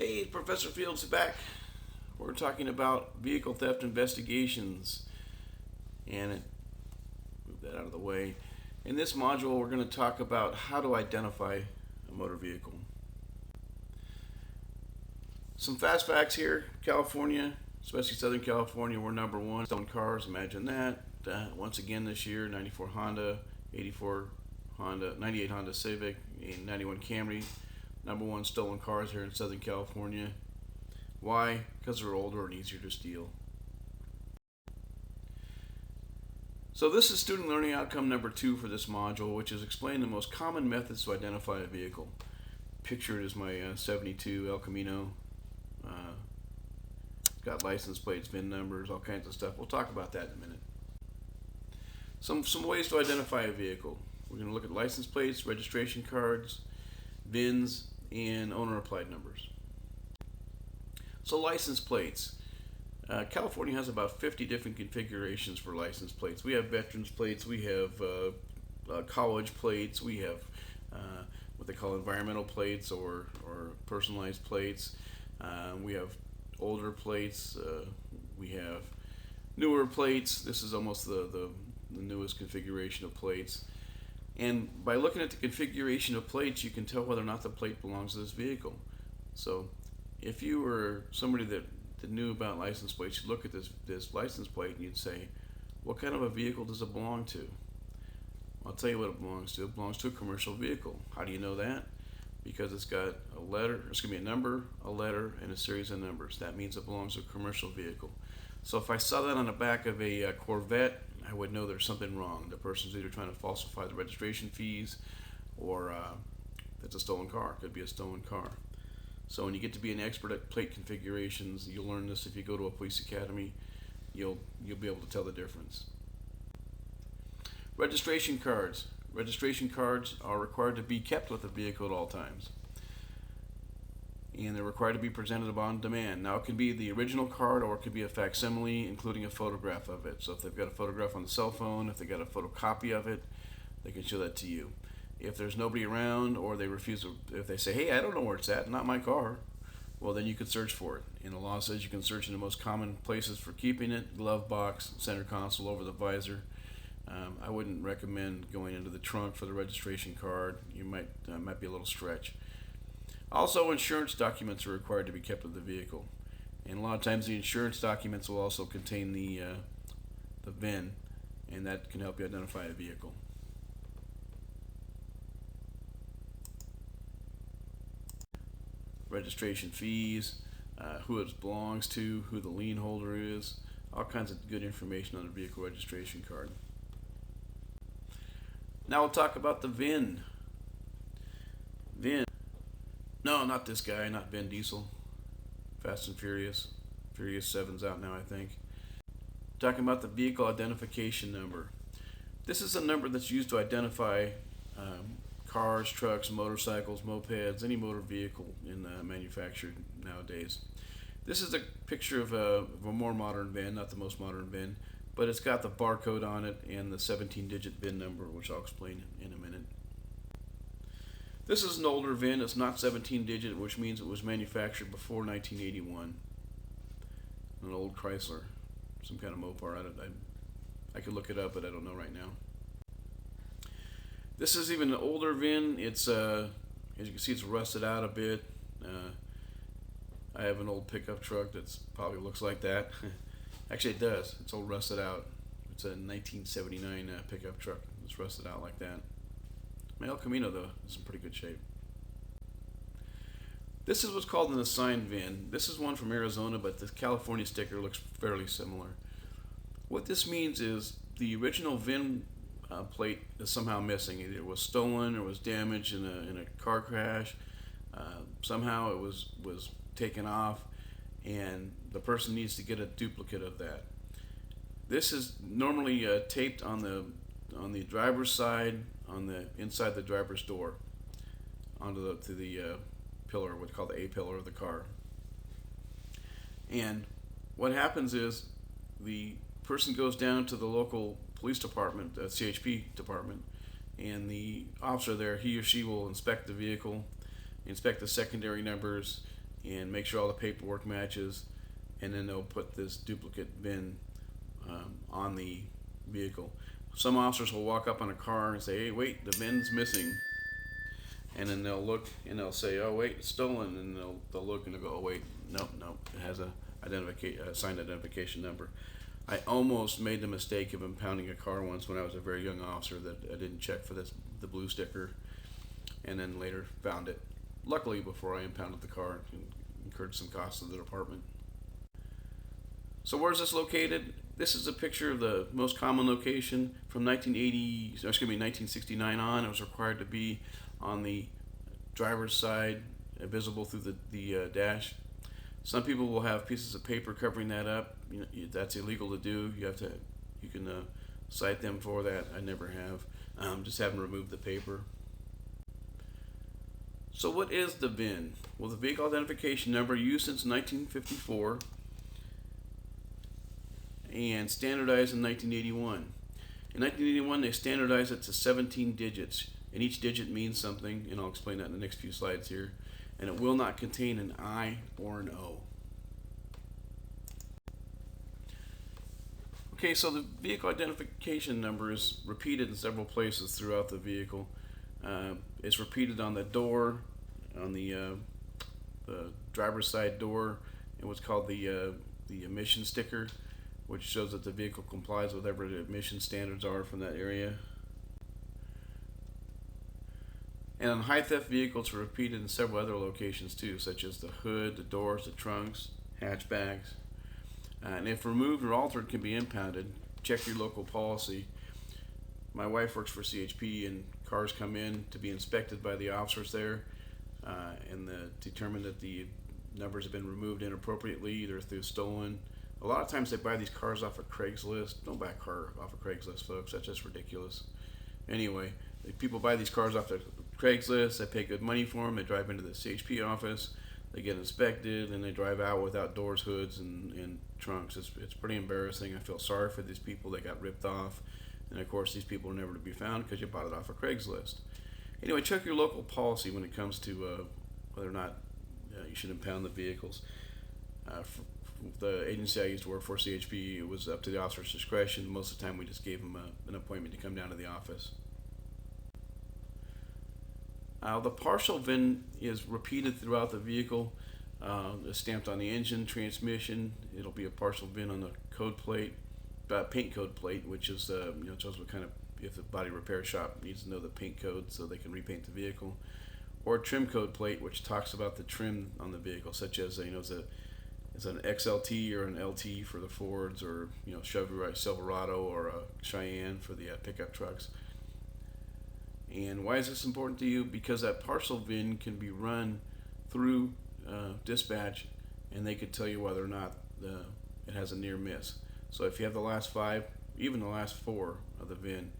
Hey, Professor Fields back. We're talking about vehicle theft investigations, and move that out of the way. In this module, we're going to talk about how to identify a motor vehicle. Some fast facts here: California, especially Southern California, we're number one. Stolen cars, imagine that. Once again this year, 94 Honda, 84 Honda, 98 Honda Civic, and 91 Camry. Number one stolen cars here in Southern California. Why? Because they're older and easier to steal. So this is student learning outcome number 2 for this module, which is explain the most common methods to identify a vehicle. Pictured is my 72 El Camino. Got license plates, VIN numbers, all kinds of stuff. We'll talk about that in a minute. Some ways to identify a vehicle. We're going to look at license plates, registration cards, VINs, and owner applied numbers. So license plates. California has about 50 different configurations for license plates. We have veterans plates, we have college plates, we have what they call environmental plates or personalized plates. We have older plates, we have newer plates. This is almost the newest configuration of plates. And by looking at the configuration of plates, you can tell whether or not the plate belongs to this vehicle. So if you were somebody that knew about license plates, you'd look at this license plate and you'd say, what kind of a vehicle does it belong to? I'll tell you what it belongs to. It belongs to a commercial vehicle. How do you know that? Because it's got a letter, it's going to be a number, a letter, and a series of numbers. That means it belongs to a commercial vehicle. So if I saw that on the back of a Corvette, I would know there's something wrong. The person's either trying to falsify the registration fees or it's a stolen car. It could be a stolen car. So when you get to be an expert at plate configurations, you'll learn this if you go to a police academy. You'll be able to tell the difference. Registration cards. Registration cards are required to be kept with the vehicle at all times. And they're required to be presented on demand. Now it can be the original card or it could be a facsimile including a photograph of it. So if they've got a photograph on the cell phone, if they've got a photocopy of it, they can show that to you. If there's nobody around or they refuse to, if they say, hey, I don't know where it's at, not my car, well then you could search for it. And the law says you can search in the most common places for keeping it: glove box, center console, over the visor. I wouldn't recommend going into the trunk for the registration card. You might be a little stretch. Also, insurance documents are required to be kept with the vehicle, and a lot of times the insurance documents will also contain the VIN, and that can help you identify a vehicle. Registration fees, who it belongs to, who the lien holder is, all kinds of good information on a vehicle registration card. Now we'll talk about the VIN. VIN. No, not this guy, not Vin Diesel. Fast and Furious. Furious 7's out now, I think. Talking about the vehicle identification number. This is a number that's used to identify cars, trucks, motorcycles, mopeds, any motor vehicle manufactured nowadays. This is a picture of a more modern VIN, not the most modern VIN, but it's got the barcode on it and the 17-digit VIN number, which I'll explain in a minute. This is an older VIN. It's not 17-digit, which means it was manufactured before 1981. An old Chrysler, some kind of Mopar. I could look it up, but I don't know right now. This is even an older VIN. It's as you can see, it's rusted out a bit. I have an old pickup truck that's probably looks like that. Actually, it does. It's all rusted out. It's a 1979 pickup truck. It's rusted out like that. My El Camino, though, is in pretty good shape. This is what's called an assigned VIN. This is one from Arizona, but the California sticker looks fairly similar. What this means is the original VIN plate is somehow missing. Either it was stolen or was damaged in a car crash. Somehow it was taken off, and the person needs to get a duplicate of that. This is normally taped on the driver's side, on the inside the driver's door, onto the pillar, what's called the A pillar of the car. And what happens is the person goes down to the local police department, CHP department, and the officer there, he or she will inspect the vehicle, inspect the secondary numbers, and make sure all the paperwork matches, and then they'll put this duplicate VIN on the vehicle. Some officers will walk up on a car and say, "Hey, wait, the VIN's missing," and then they'll look and they'll say, "Oh, wait, it's stolen," and they'll look and they'll go, "Oh, wait, nope, it has a signed identification number." I almost made the mistake of impounding a car once when I was a very young officer that I didn't check for the blue sticker, and then later found it. Luckily, before I impounded the car, and incurred some costs to the department. So where's this located? This is a picture of the most common location from 1969 on. It was required to be on the driver's side, visible through the dash. Some people will have pieces of paper covering that up. That's illegal to do. You can cite them for that. I never have. Just haven't removed the paper. So what is the VIN? Well, the vehicle identification number, used since 1954 and standardized in 1981. In 1981, they standardized it to 17 digits, and each digit means something, and I'll explain that in the next few slides here. And it will not contain an I or an O. Okay, so the vehicle identification number is repeated in several places throughout the vehicle. It's repeated on the door, on the driver's side door, and what's called the emission sticker, which shows that the vehicle complies with whatever the emission standards are from that area. And on high theft vehicles, it's repeated in several other locations too, such as the hood, the doors, the trunks, hatchbacks. And if removed or altered, can be impounded. Check your local policy. My wife works for CHP, and cars come in to be inspected by the officers there, and determine that the numbers have been removed inappropriately, either through stolen. A lot of times they buy these cars off of Craigslist. Don't buy a car off of Craigslist, folks. That's just ridiculous. Anyway, people buy these cars off of Craigslist. They pay good money for them. They drive into the CHP office. They get inspected, and they drive out without doors, hoods, and trunks. It's pretty embarrassing. I feel sorry for these people that got ripped off. And of course, these people are never to be found because you bought it off of Craigslist. Anyway, check your local policy when it comes to whether or not you should impound the vehicles. The agency I used to work for, CHP, it was up to the officer's discretion. Most of the time, we just gave them an appointment to come down to the office. The partial VIN is repeated throughout the vehicle. It's stamped on the engine, transmission. It'll be a partial VIN on the code plate, paint code plate, which is shows what kind of, if the body repair shop needs to know the paint code so they can repaint the vehicle, or trim code plate, which talks about the trim on the vehicle, such as it's an XLT or an LT for the Fords, or Chevy Silverado or a Cheyenne for the pickup trucks. And why is this important to you? Because that partial VIN can be run through dispatch, and they could tell you whether or not it has a near miss. So if you have the last 5, even the last 4 of the VIN,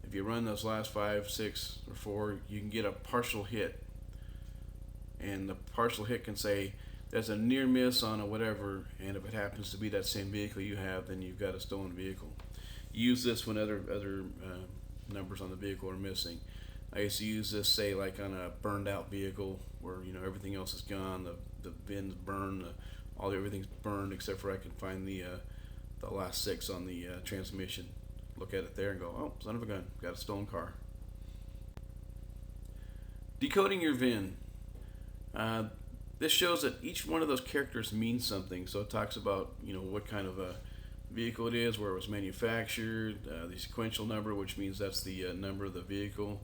if you run those last 5, 6, or 4, you can get a partial hit. And the partial hit can say there's a near miss on a whatever, and if it happens to be that same vehicle you have, then you've got a stolen vehicle. Use this when other numbers on the vehicle are missing. I used to use this, say, like on a burned out vehicle where everything else is gone, the VIN's burned, everything's burned except for I can find the last 6 on the transmission. Look at it there and go, oh, son of a gun, got a stolen car. Decoding your VIN. This shows that each one of those characters means something. So it talks about what kind of a vehicle it is, where it was manufactured, the sequential number, which means that's the number of the vehicle.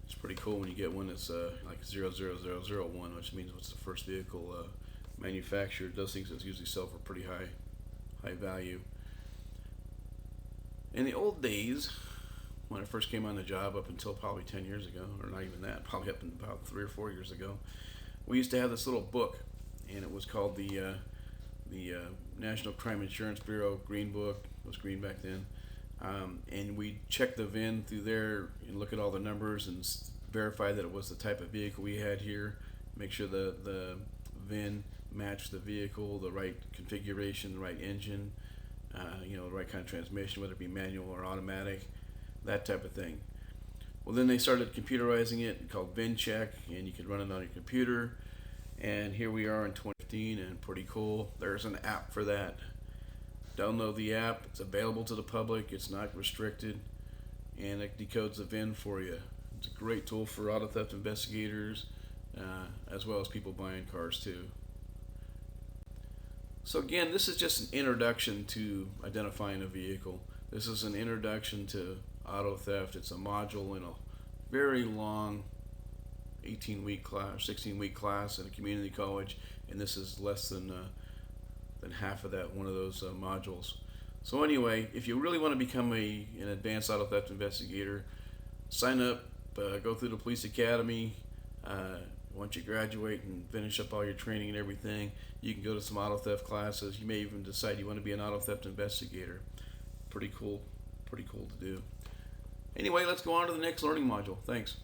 It's pretty cool when you get one that's like 00001, which means what's the first vehicle manufactured. Those things that usually sell for pretty high value. In the old days, when I first came on the job, up until probably 10 years ago, or not even that, probably up until about 3 or 4 years ago, we used to have this little book, and it was called the National Crime Insurance Bureau Green Book. It was green back then. And we check the VIN through there and look at all the numbers and verify that it was the type of vehicle we had here. Make sure the VIN matched the vehicle, the right configuration, the right engine, the right kind of transmission, whether it be manual or automatic, that type of thing. Well, then they started computerizing it, called VIN check, and you could run it on your computer. And here we are in 2015, and pretty cool. There's an app for that. Download the app. It's available to the public. It's not restricted, and it decodes the VIN for you. It's a great tool for auto theft investigators, as well as people buying cars too. So again, this is just an introduction to identifying a vehicle. This is an introduction to auto theft. It's a module in a very long 18-week class, 16-week class at a community college, and this is less than half of that, one of those modules. So anyway, if you really want to become an advanced auto theft investigator, sign up, go through the police academy. Once you graduate and finish up all your training and everything, you can go to some auto theft classes. You may even decide you want to be an auto theft investigator. Pretty cool to do. Anyway, let's go on to the next learning module. Thanks.